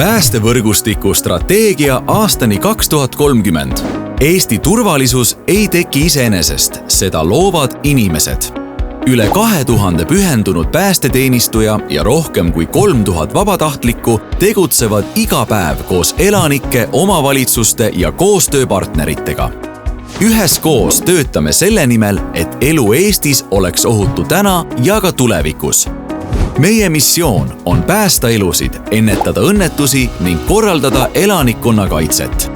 Päästevõrgustiku strateegia aastani 2030. Eesti turvalisus ei teki iseenesest, seda loovad inimesed. Üle 2000 pühendunud päästeteenistuja ja rohkem kui 3000 vabatahtlikku tegutsevad iga päev koos elanike, omavalitsuste ja koostööpartneritega. Üheskoos töötame selle nimel, et elu Eestis oleks ohutu täna ja ka tulevikus. Meie missioon on päästa elusid, ennetada õnnetusi ning korraldada elanikkonna kaitset.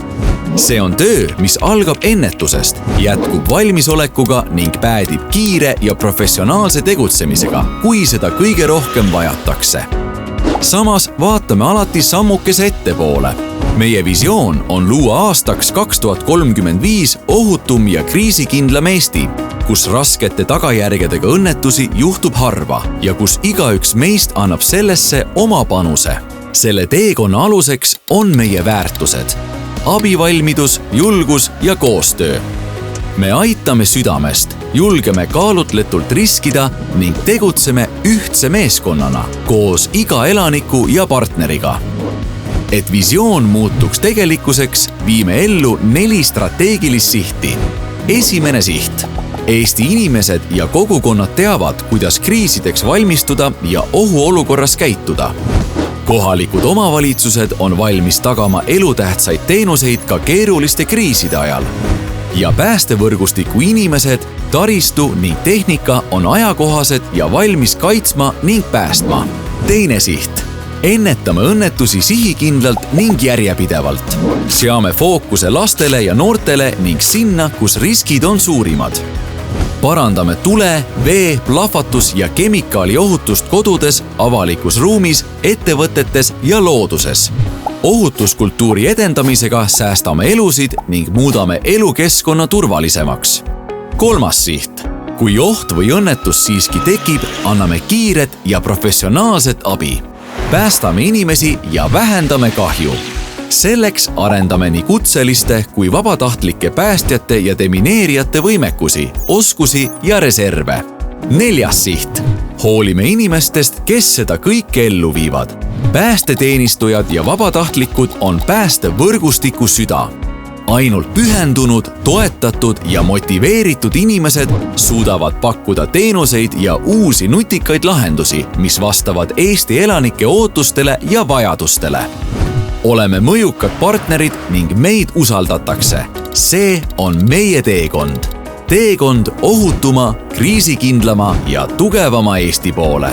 See on töö, mis algab ennetusest, jätkub valmisolekuga ning päädib kiire ja professionaalse tegutsemisega, kui seda kõige rohkem vajatakse. Samas vaatame alati sammukese ettepoole. Meie visioon on luua aastaks 2035 ohutum ja kriisikindlam Eesti, kus raskete tagajärgedega õnnetusi juhtub harva ja kus igaüks meist annab sellesse oma panuse. Selle teekonna aluseks on meie väärtused: abivalmidus, julgus ja koostöö. Me aitame südamest, julgeme kaalutletult riskida ning tegutseme ühtse meeskonnana koos iga elaniku ja partneriga. Et visioon muutuks tegelikkuseks, viime ellu 4 strateegilist sihti. Esimene siht: Eesti inimesed ja kogukonnad teavad, kuidas kriisideks valmistuda ja ohuolukorras käituda. Kohalikud omavalitsused on valmis tagama elutähtsaid teenuseid ka keeruliste kriiside ajal. Ja päästevõrgustiku inimesed, taristu ning tehnika on ajakohased ja valmis kaitsma ning päästma. Teine siht: ennetame õnnetusi sihikindlalt ning järjepidevalt. Seame fookuse lastele ja noortele ning sinna, kus riskid on suurimad. Parandame tule, vee, plahvatus ja kemikaali ohutust kodudes, avalikus ruumis, ettevõtetes ja looduses. Ohutuskultuuri edendamisega säästame elusid ning muudame elukeskkonna turvalisemaks. Kolmas siht: kui oht või õnnetus siiski tekib, anname kiiret ja professionaalset abi. Päästame inimesi ja vähendame kahju. Selleks arendame nii kutseliste kui vabatahtlike päästjate ja demineerijate võimekusi, oskusi ja reserve. Neljas siht: hoolime inimestest, kes seda kõike ellu viivad. Päästeteenistujad ja vabatahtlikud on päästevõrgustiku süda. Ainult pühendunud, toetatud ja motiveeritud inimesed suudavad pakkuda teenuseid ja uusi nutikaid lahendusi, mis vastavad Eesti elanike ootustele ja vajadustele. Oleme mõjukad partnerid ning meid usaldatakse. See on meie teekond. Teekond ohutuma, kriisikindlama ja tugevama Eesti poole.